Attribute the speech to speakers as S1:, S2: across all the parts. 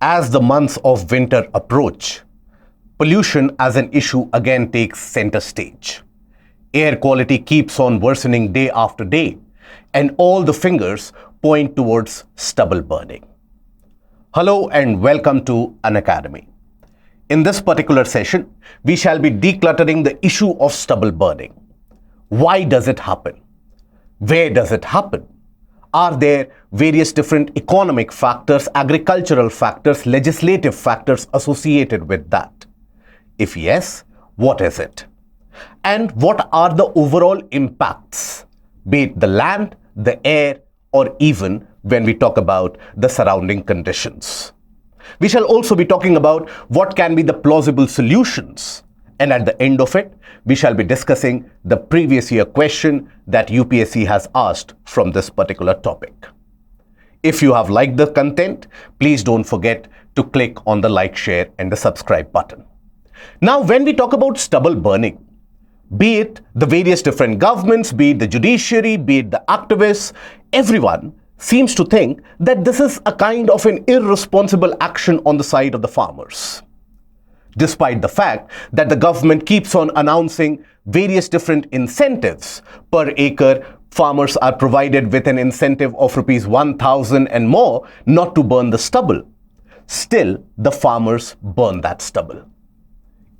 S1: As the months of winter approach, pollution as an issue again takes center stage. Air quality keeps on worsening day after day, and all the fingers point towards stubble burning. Hello and welcome to Unacademy. In this particular session, we shall be decluttering the issue of stubble burning. Why does it happen? Where does it happen? Are there various different economic factors, agricultural factors, legislative factors associated with that? If yes, what is it? And what are the overall impacts, be it the land, the air, or even when we talk about the surrounding conditions? We shall also be talking about what can be the plausible solutions. And at the end of it, we shall be discussing the previous year question that UPSC has asked from this particular topic. If you have liked the content, please don't forget to click on the like, share and the subscribe button. Now, when we talk about stubble burning, be it the various different governments, be it the judiciary, be it the activists, everyone seems to think that this is a kind of an irresponsible action on the side of the farmers. Despite the fact that the government keeps on announcing various different incentives. Per acre, farmers are provided with an incentive of rupees 1,000 and more not to burn the stubble. Still, the farmers burn that stubble.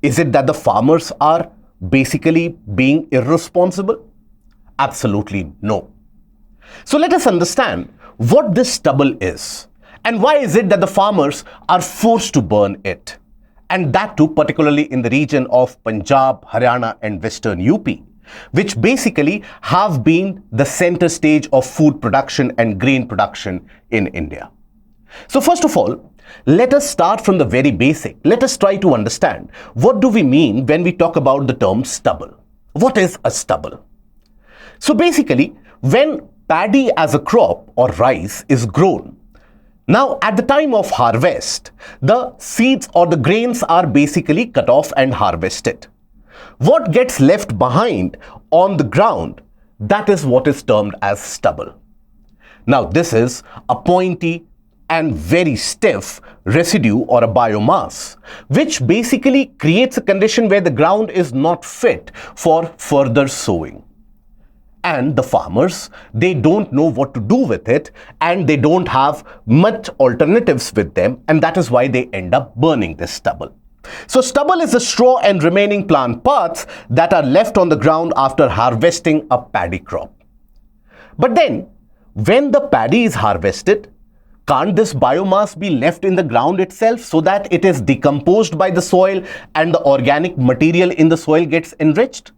S1: Is it that the farmers are basically being irresponsible? Absolutely no. So let us understand what this stubble is and why is it that the farmers are forced to burn it. And that too particularly in the region of Punjab, Haryana and Western UP, which basically have been the center stage of food production and grain production in India. So first of all, let us start from the very basic. Let us try to understand what do we mean when we talk about the term stubble. What is a stubble? So basically, when paddy as a crop or rice is grown, now, at the time of harvest, the seeds or the grains are basically cut off and harvested. What gets left behind on the ground, that is what is termed as stubble. Now, this is a pointy and very stiff residue or a biomass, which basically creates a condition where the ground is not fit for further sowing. And the farmers, they don't know what to do with it and they don't have much alternatives with them, and that is why they end up burning this stubble. So stubble is the straw and remaining plant parts that are left on the ground after harvesting a paddy crop. But then when the paddy is harvested, can't this biomass be left in the ground itself so that it is decomposed by the soil and the organic material in the soil gets enriched?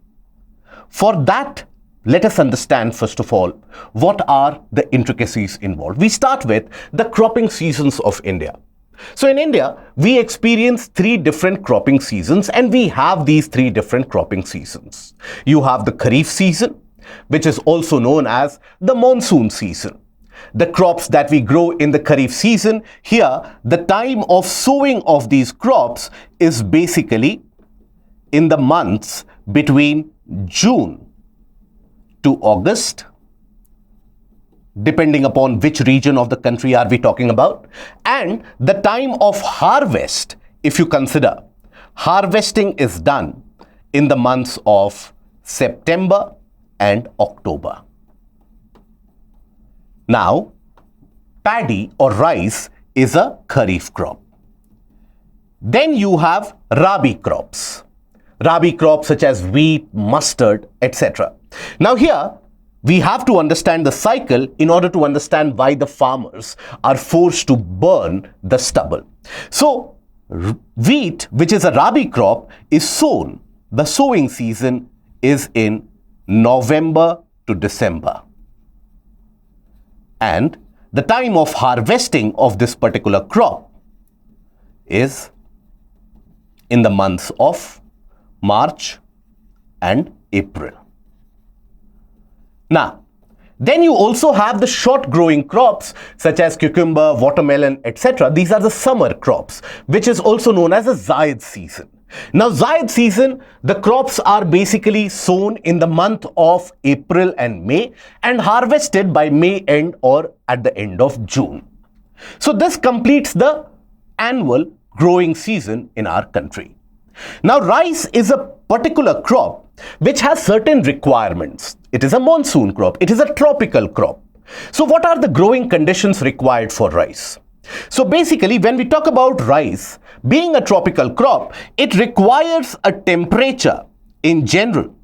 S1: For that, let us understand first of all, what are the intricacies involved. We start with the cropping seasons of India. So in India, we experience three different cropping seasons and we have these three different cropping seasons. You have the Kharif season, which is also known as the monsoon season. The crops that we grow in the Kharif season, here the time of sowing of these crops is basically in the months between June to August, depending upon which region of the country are we talking about. And the time of harvest, if you consider, harvesting is done in the months of September and October. Now, paddy or rice is a Kharif crop. Then you have Rabi crops. Rabi crops such as wheat, mustard, etc. Now here, we have to understand the cycle in order to understand why the farmers are forced to burn the stubble. So, wheat, which is a Rabi crop, is sown. The sowing season is in November to December. And the time of harvesting of this particular crop is in the months of March and April. Now, then you also have the short growing crops such as cucumber, watermelon, etc. These are the summer crops, which is also known as a Zaid season. Now, Zaid season, the crops are basically sown in the month of April and May and harvested by May end or at the end of June. So this completes the annual growing season in our country. Now, rice is a particular crop which has certain requirements. It is a monsoon crop. It is a tropical crop. So what are the growing conditions required for rice? So basically, when we talk about rice being a tropical crop, it requires a temperature in general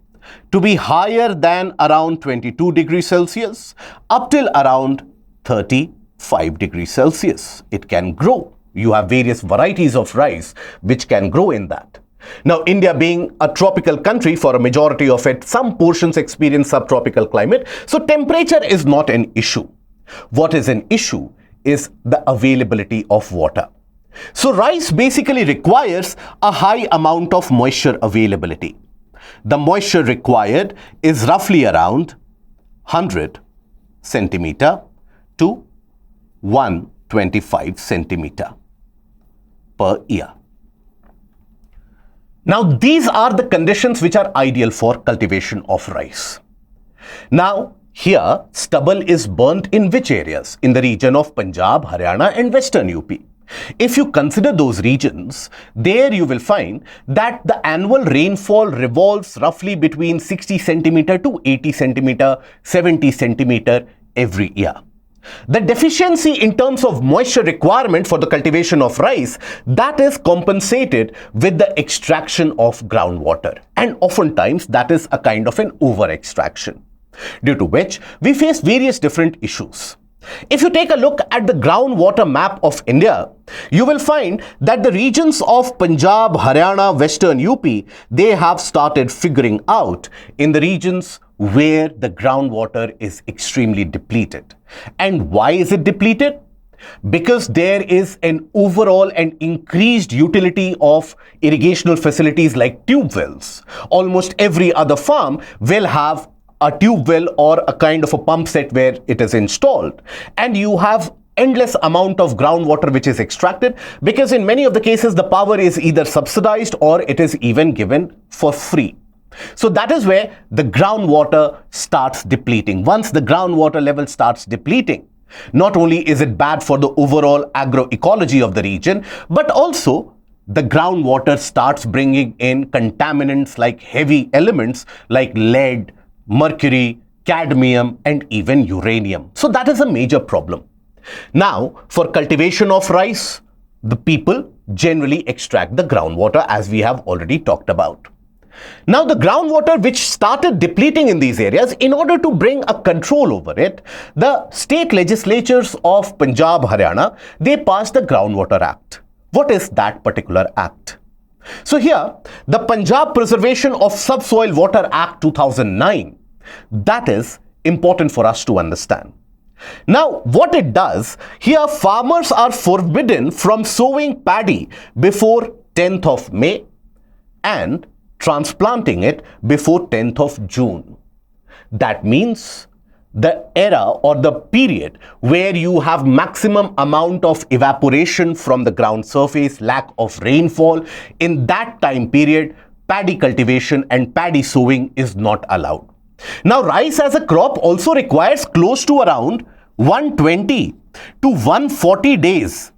S1: to be higher than around 22 degrees Celsius up till around 35 degrees Celsius. It can grow. You have various varieties of rice which can grow in that. Now, India being a tropical country, for a majority of it, some portions experience subtropical climate. So temperature is not an issue. What is an issue is the availability of water. So rice basically requires a high amount of moisture availability. The moisture required is roughly around 100 centimeter to 125 centimeter per year. Now, these are the conditions which are ideal for cultivation of rice. Now, here, stubble is burnt in which areas? In the region of Punjab, Haryana and Western UP. If you consider those regions, there you will find that the annual rainfall revolves roughly between 60 centimeter to 80 centimeter, 70 centimeter every year. The deficiency in terms of moisture requirement for the cultivation of rice, that is compensated with the extraction of groundwater, and oftentimes that is a kind of an over extraction, due to which we face various different issues. If you take a look at the groundwater map of India, you will find that the regions of Punjab, Haryana, Western UP, they have started figuring out in the regions where the groundwater is extremely depleted. And why is it depleted? Because there is an overall and increased utility of irrigational facilities like tube wells. Almost every other farm will have a tube well or a kind of a pump set where it is installed, and you have endless amount of groundwater which is extracted, because in many of the cases the power is either subsidized or it is even given for free. So that is where the groundwater starts depleting. Once the groundwater level starts depleting, not only is it bad for the overall agroecology of the region, but also the groundwater starts bringing in contaminants like heavy elements like lead, mercury, cadmium and even uranium. So that is a major problem. Now, for cultivation of rice, the people generally extract the groundwater, as we have already talked about. Now, the groundwater which started depleting in these areas, in order to bring a control over it, the state legislatures of Punjab, Haryana, they passed the Groundwater Act. What is that particular act? So here, the Punjab Preservation of Subsoil Water Act 2009, that is important for us to understand. Now, what it does, here farmers are forbidden from sowing paddy before 10th of May and transplanting it before 10th of June. That means the era or the period where you have maximum amount of evaporation from the ground surface, lack of rainfall, in that time period, paddy cultivation and paddy sowing is not allowed. Now, rice as a crop also requires close to around 120 to 140 days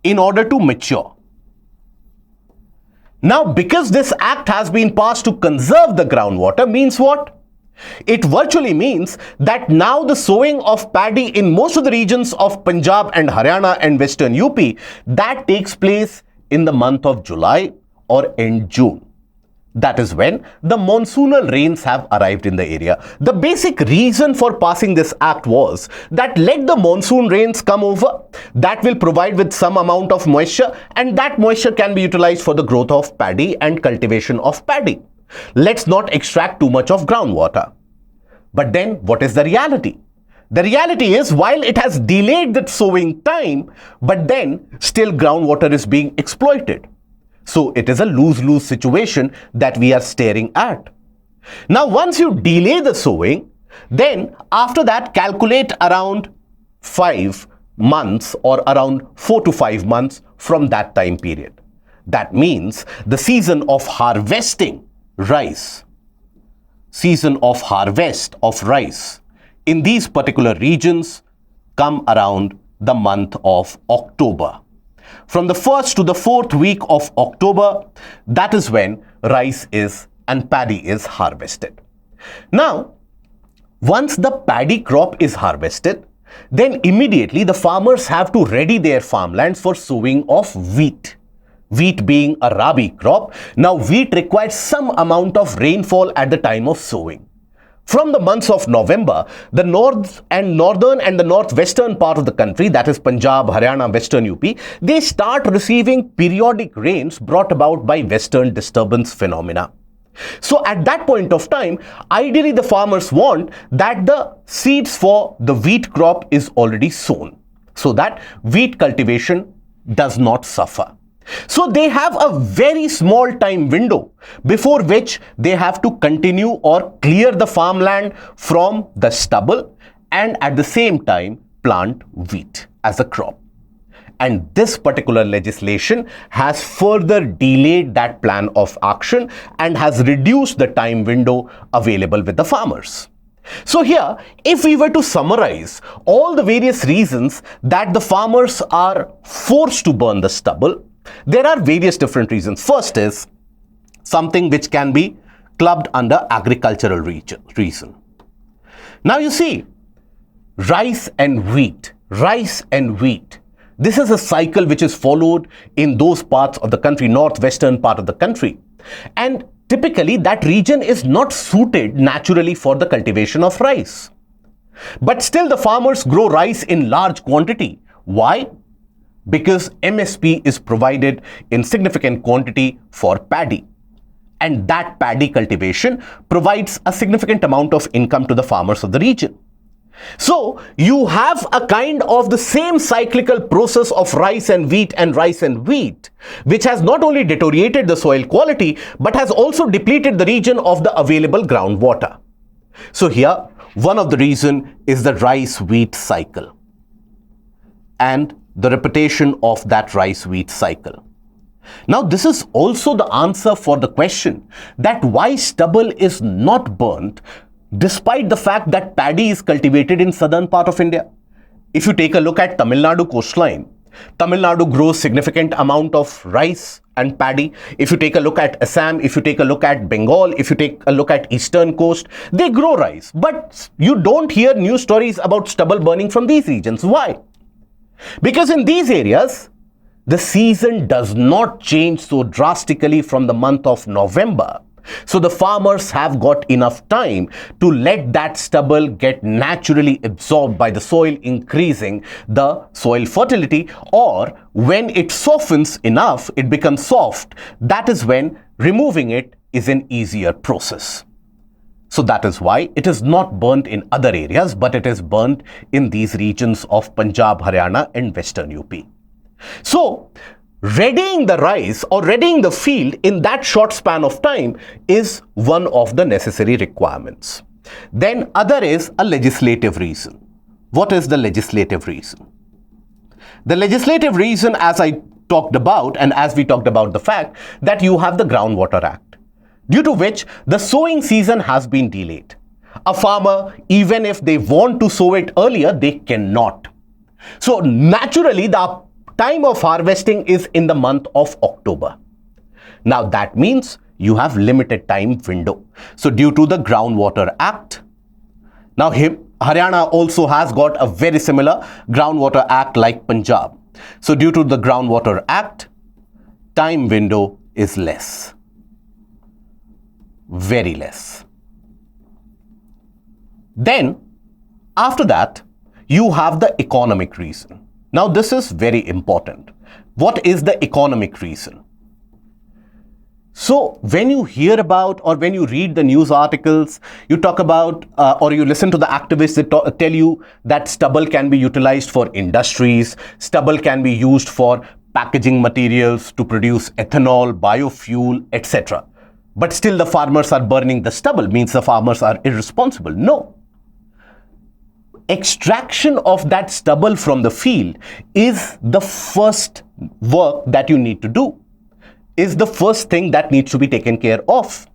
S1: in order to mature. Now, because this act has been passed to conserve the groundwater, means what? It virtually means that now the sowing of paddy in most of the regions of Punjab and Haryana and Western UP, that takes place in the month of July or end June. That is when the monsoonal rains have arrived in the area. The basic reason for passing this act was that let the monsoon rains come over, that will provide with some amount of moisture, and that moisture can be utilized for the growth of paddy and cultivation of paddy. Let's not extract too much of groundwater. But then what is the reality? The reality is, while it has delayed the sowing time, but then still groundwater is being exploited. So it is a lose-lose situation that we are staring at. Now, once you delay the sowing, then after that calculate around 5 months or around 4 to 5 months from that time period. That means the season of harvesting rice, season of harvest of rice in these particular regions come around the month of October. From the 1st to the 4th week of October, that is when rice is and paddy is harvested. Now, once the paddy crop is harvested, then immediately the farmers have to ready their farmlands for sowing of wheat. Wheat being a rabi crop, now wheat requires some amount of rainfall at the time of sowing. From the months of November, the northern and the northwestern part of the country, that is Punjab, Haryana, Western UP, they start receiving periodic rains brought about by western disturbance phenomena. So at that point of time, ideally the farmers want that the seeds for the wheat crop is already sown, so that wheat cultivation does not suffer. So they have a very small time window before which they have to continue or clear the farmland from the stubble and at the same time plant wheat as a crop. And this particular legislation has further delayed that plan of action and has reduced the time window available with the farmers. So here, if we were to summarize all the various reasons that the farmers are forced to burn the stubble, there are various different reasons. First is something which can be clubbed under agricultural reason. Now you see, rice and wheat. This is a cycle which is followed in those parts of the country, northwestern part of the country. And typically that region is not suited naturally for the cultivation of rice. But still the farmers grow rice in large quantity. Why? Because MSP is provided in significant quantity for paddy. And that paddy cultivation provides a significant amount of income to the farmers of the region. So you have a kind of the same cyclical process of rice and wheat, which has not only deteriorated the soil quality, but has also depleted the region of the available groundwater. So here, one of the reason is the rice-wheat cycle and the repetition of that rice-wheat cycle. Now, this is also the answer for the question that why stubble is not burnt despite the fact that paddy is cultivated in southern part of India. If you take a look at Tamil Nadu coastline, Tamil Nadu grows significant amount of rice and paddy. If you take a look at Assam, if you take a look at Bengal, if you take a look at eastern coast, they grow rice. But you don't hear news stories about stubble burning from these regions. Why? Because in these areas, the season does not change so drastically from the month of November. So the farmers have got enough time to let that stubble get naturally absorbed by the soil, increasing the soil fertility, or when it softens enough, it becomes soft. That is when removing it is an easier process. So that is why it is not burnt in other areas, but it is burnt in these regions of Punjab, Haryana and Western UP. So readying the rice or readying the field in that short span of time is one of the necessary requirements. Then other is a legislative reason. What is the legislative reason? The legislative reason, as I talked about, and as we talked about the fact that you have the Groundwater Act, due to which the sowing season has been delayed. A farmer, even if they want to sow it earlier, they cannot. So naturally, the time of harvesting is in the month of October. Now that means you have limited time window. So due to the Groundwater Act, now Haryana also has got a very similar Groundwater Act like Punjab. So due to the Groundwater Act, time window is less, very less. Then after that, you have the economic reason. Now this is very important. What is the economic reason? So when you hear about or when you read the news articles, you talk about or you listen to the activists that tell you that stubble can be utilized for industries, stubble can be used for packaging materials to produce ethanol, biofuel, etc. But still the farmers are burning the stubble, means the farmers are irresponsible. No. Extraction of that stubble from the field is the first work that you need to do, is the first thing that needs to be taken care of.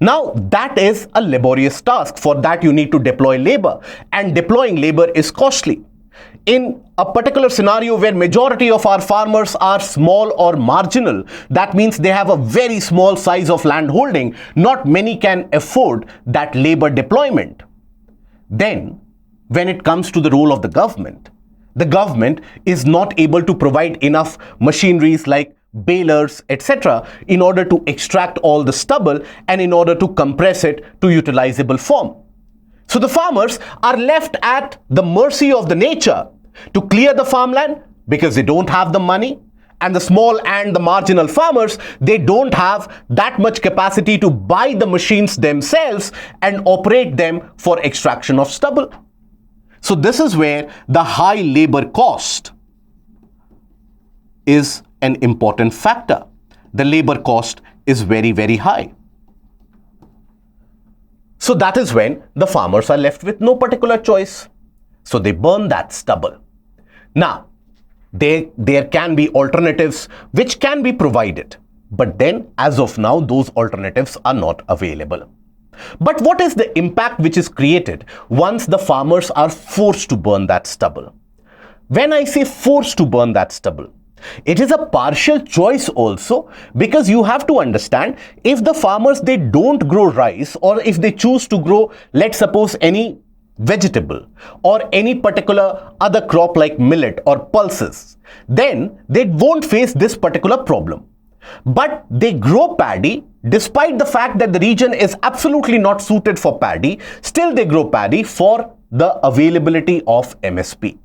S1: Now that is a laborious task. For that you need to deploy labor, and deploying labor is costly. In a particular scenario where majority of our farmers are small or marginal, that means they have a very small size of land holding, not many can afford that labor deployment. Then, when it comes to the role of the government is not able to provide enough machineries like balers, etc., in order to extract all the stubble and in order to compress it to utilizable form. So the farmers are left at the mercy of the nature to clear the farmland because they don't have the money, and the small and the marginal farmers, they don't have that much capacity to buy the machines themselves and operate them for extraction of stubble. So this is where the high labor cost is an important factor. The labor cost is very, very high. So that is when the farmers are left with no particular choice. So they burn that stubble. Now, there can be alternatives which can be provided. But then, as of now, those alternatives are not available. But what is the impact which is created once the farmers are forced to burn that stubble? When I say forced to burn that stubble, it is a partial choice also, because you have to understand, if the farmers, they don't grow rice, or if they choose to grow, let's suppose, any vegetable or any particular other crop like millet or pulses, then they won't face this particular problem. But they grow paddy, despite the fact that the region is absolutely not suited for paddy, still they grow paddy for the availability of MSP.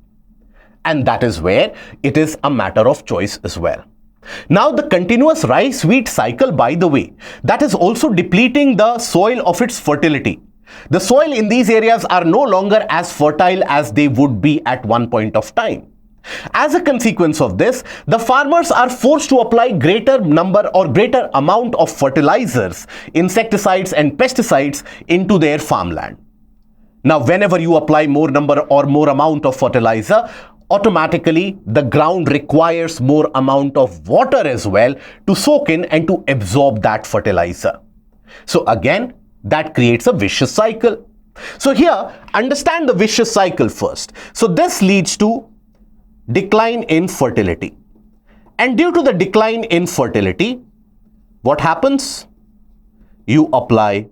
S1: And that is where it is a matter of choice as well. Now, the continuous rice-wheat cycle, by the way, that is also depleting the soil of its fertility. The soil in these areas are no longer as fertile as they would be at one point of time. As a consequence of this, the farmers are forced to apply greater number or greater amount of fertilizers, insecticides and pesticides into their farmland. Now, whenever you apply more number or more amount of fertilizer, automatically the ground requires more amount of water as well to soak in and to absorb that fertilizer. So again, that creates a vicious cycle. So here, understand the vicious cycle first. So this leads to decline in fertility. And due to the decline in fertility, what happens? You apply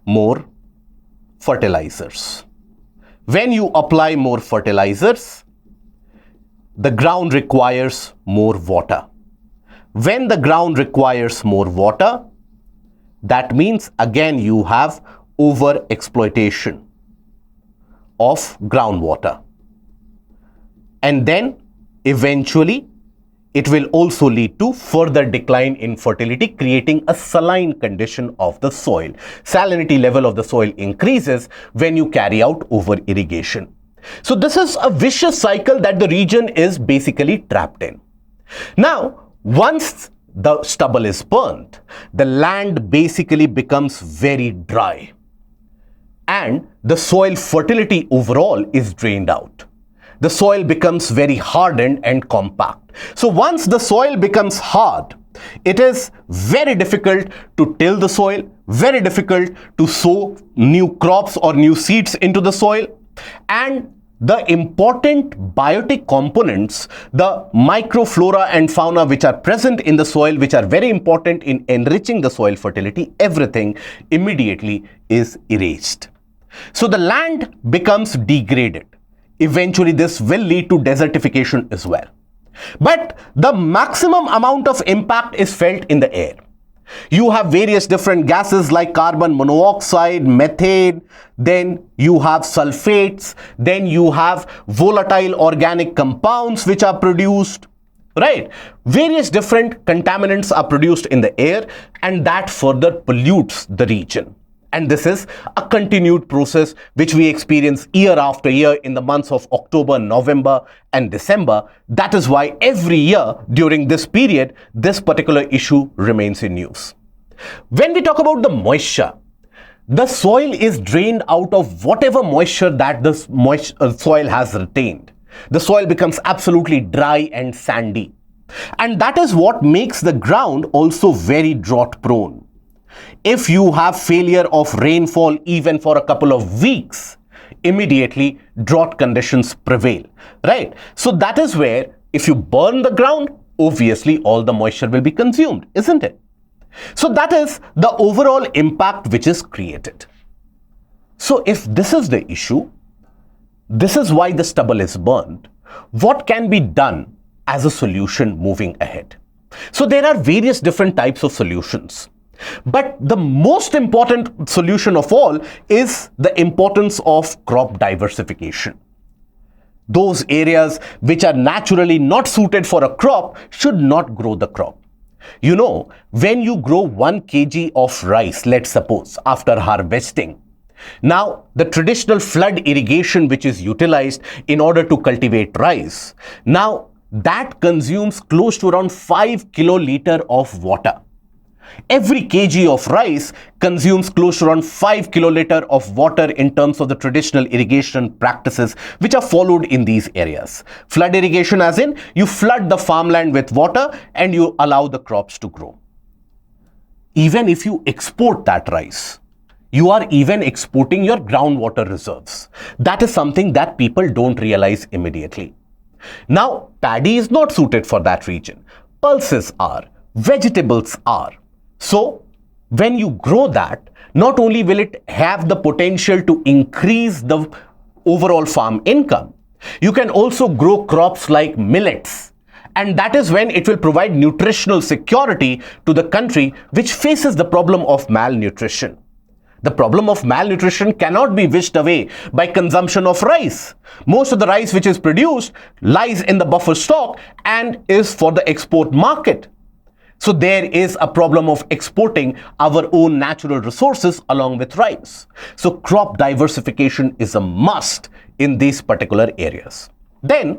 S1: more fertilizers. When you apply more fertilizers, the ground requires more water. When the ground requires more water, that means again you have over exploitation of groundwater. And then eventually it will also lead to further decline in fertility, creating a saline condition of the soil. Salinity level of the soil increases when you carry out over irrigation. So this is a vicious cycle that the region is basically trapped in. Now, once the stubble is burnt, the land basically becomes very dry and the soil fertility overall is drained out. The soil becomes very hardened and compact. So once the soil becomes hard, it is very difficult to till the soil, very difficult to sow new crops or new seeds into the soil, and the important biotic components, the microflora and fauna which are present in the soil, which are very important in enriching the soil fertility, everything immediately is erased. So the land becomes degraded. Eventually, this will lead to desertification as well. But the maximum amount of impact is felt in the air. You have various different gases like carbon monoxide, methane, then you have sulfates, then you have volatile organic compounds which are produced, right? Various different contaminants are produced in the air, and that further pollutes the region. And this is a continued process which we experience year after year in the months of October, November and December. That is why every year during this period, this particular issue remains in news. When we talk about the moisture, the soil is drained out of whatever moisture that the soil has retained. The soil becomes absolutely dry and sandy. And that is what makes the ground also very drought prone. If you have failure of rainfall even for a couple of weeks, immediately drought conditions prevail, right? So that is where if you burn the ground, obviously all the moisture will be consumed, isn't it? So that is the overall impact which is created. So if this is the issue, this is why the stubble is burned, what can be done as a solution moving ahead? So there are various different types of solutions. But the most important solution of all is the importance of crop diversification. Those areas which are naturally not suited for a crop should not grow the crop. You know, when you grow 1 kg of rice, let's suppose, after harvesting, now the traditional flood irrigation which is utilized in order to cultivate rice, now that consumes close to around 5 kiloliter of water. Every kg of rice consumes close to around 5 kiloliter of water in terms of the traditional irrigation practices which are followed in these areas. Flood irrigation as in you flood the farmland with water and you allow the crops to grow. Even if you export that rice, you are even exporting your groundwater reserves. That is something that people don't realize immediately. Now, paddy is not suited for that region. Pulses are, vegetables are. So, when you grow that, not only will it have the potential to increase the overall farm income, you can also grow crops like millets. And that is when it will provide nutritional security to the country which faces the problem of malnutrition. The problem of malnutrition cannot be wished away by consumption of rice. Most of the rice which is produced lies in the buffer stock and is for the export market. So there is a problem of exporting our own natural resources along with rice. So crop diversification is a must in these particular areas. Then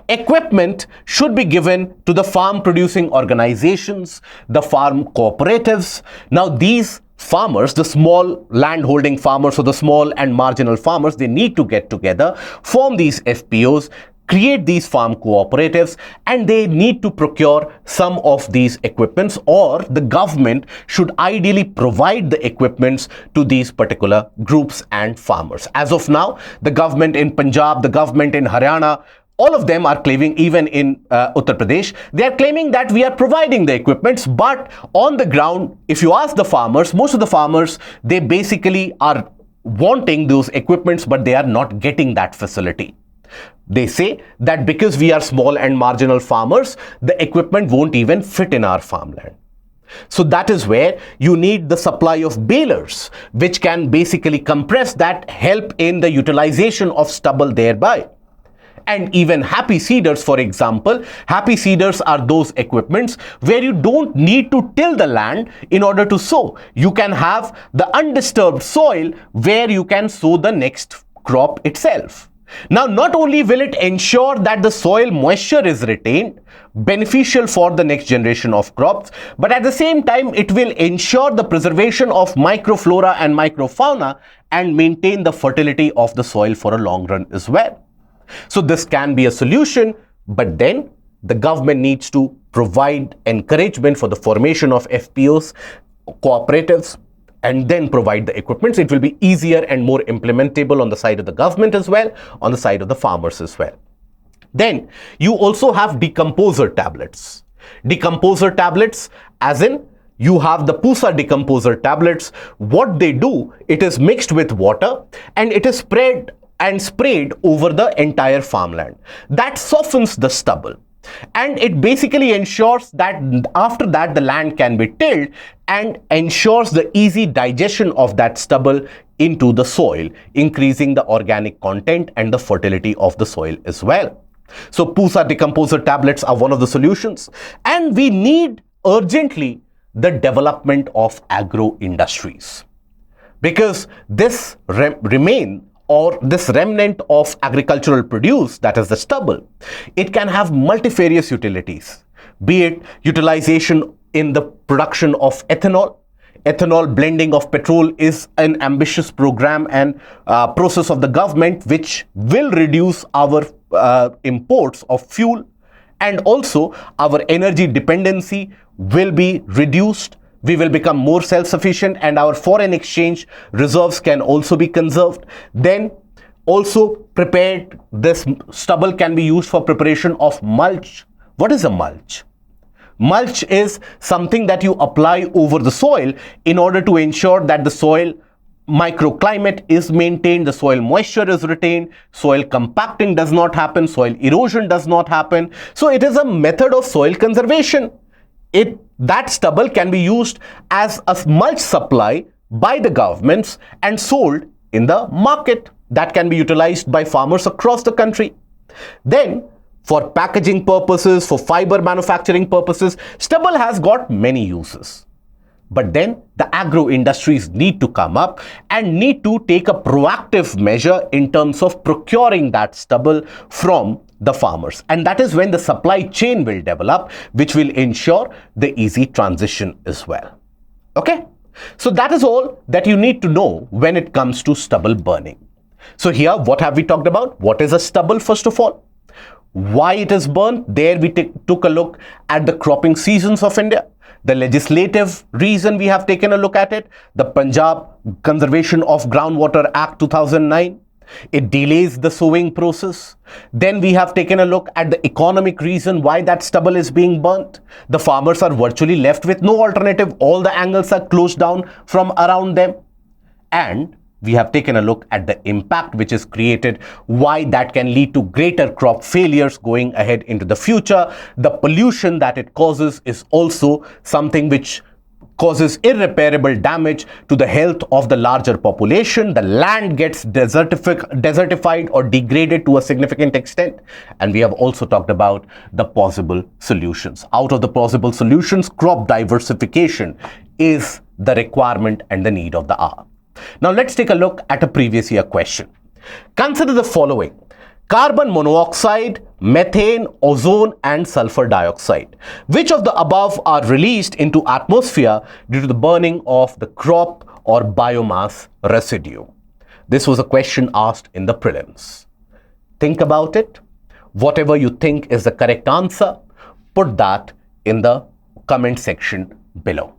S1: equipment should be given to the farm producing organizations, the farm cooperatives. Now these farmers, the small land holding farmers or the small and marginal farmers, they need to get together, form these FPOs, create these farm cooperatives, and they need to procure some of these equipments, or the government should ideally provide the equipments to these particular groups and farmers. As of now, the government in Punjab, the government in Haryana, all of them are claiming, even in Uttar Pradesh, they are claiming that we are providing the equipments, but on the ground, if you ask the farmers, most of the farmers, they basically are wanting those equipments, but they are not getting that facility. They say that because we are small and marginal farmers, the equipment won't even fit in our farmland. So that is where you need the supply of balers, which can basically compress that, help in the utilization of stubble thereby. And even happy seeders, for example, happy seeders are those equipments where you don't need to till the land in order to sow. You can have the undisturbed soil where you can sow the next crop itself. Now, not only will it ensure that the soil moisture is retained, beneficial for the next generation of crops, but at the same time, it will ensure the preservation of microflora and microfauna and maintain the fertility of the soil for a long run as well. So this can be a solution, but then the government needs to provide encouragement for the formation of FPOs, cooperatives, and then provide the equipment. It will be easier and more implementable on the side of the government as well, on the side of the farmers as well. Then you also have decomposer tablets. Decomposer tablets, as in you have the Pusa decomposer tablets. What they do, it is mixed with water and it is spread and sprayed over the entire farmland. That softens the stubble. And it basically ensures that after that the land can be tilled and ensures the easy digestion of that stubble into the soil, increasing the organic content and the fertility of the soil as well. So Pusa decomposer tablets are one of the solutions. And we need urgently the development of agro industries, because this this remnant of agricultural produce, that is the stubble, it can have multifarious utilities, be it utilization in the production of ethanol. Ethanol blending of petrol is an ambitious program and process of the government which will reduce our imports of fuel, and also our energy dependency will be reduced. We will become more self-sufficient and our foreign exchange reserves can also be conserved. Then also prepared, this stubble can be used for preparation of mulch. What is a mulch? Mulch is something that you apply over the soil in order to ensure that the soil microclimate is maintained, the soil moisture is retained, soil compacting does not happen, soil erosion does not happen. So it is a method of soil conservation. That stubble can be used as a mulch supply by the governments and sold in the market. That can be utilized by farmers across the country. Then, for packaging purposes, for fiber manufacturing purposes, stubble has got many uses. But then the agro industries need to come up and need to take a proactive measure in terms of procuring that stubble from the farmers. And that is when the supply chain will develop, which will ensure the easy transition as well. Okay? So that is all that you need to know when it comes to stubble burning. So here, what have we talked about? What is a stubble, first of all? Why it is burnt? There we took a look at the cropping seasons of India. The legislative reason we have taken a look at it. The Punjab Conservation of Groundwater Act 2009. It delays the sowing process. Then we have taken a look at the economic reason why that stubble is being burnt. The farmers are virtually left with no alternative. All the angles are closed down from around them. And we have taken a look at the impact which is created, why that can lead to greater crop failures going ahead into the future. The pollution that it causes is also something which causes irreparable damage to the health of the larger population. The land gets desertified or degraded to a significant extent. And we have also talked about the possible solutions. Out of the possible solutions, crop diversification is the requirement and the need of the hour. Now let's take a look at a previous year question. Consider the following: carbon monoxide, methane, ozone and sulfur dioxide. Which of the above are released into atmosphere due to the burning of the crop or biomass residue? This was a question asked in the prelims. Think about it. Whatever you think is the correct answer, put that in the comment section below.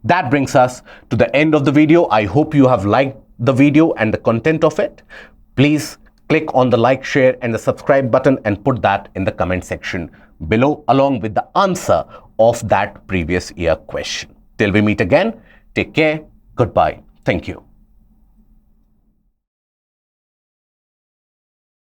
S1: That brings us to the end of the video. I hope you have liked the video and the content of it. Please click on the like, share and the subscribe button and put that in the comment section below along with the answer of that previous year question. Till we meet again, take care. Goodbye. Thank you.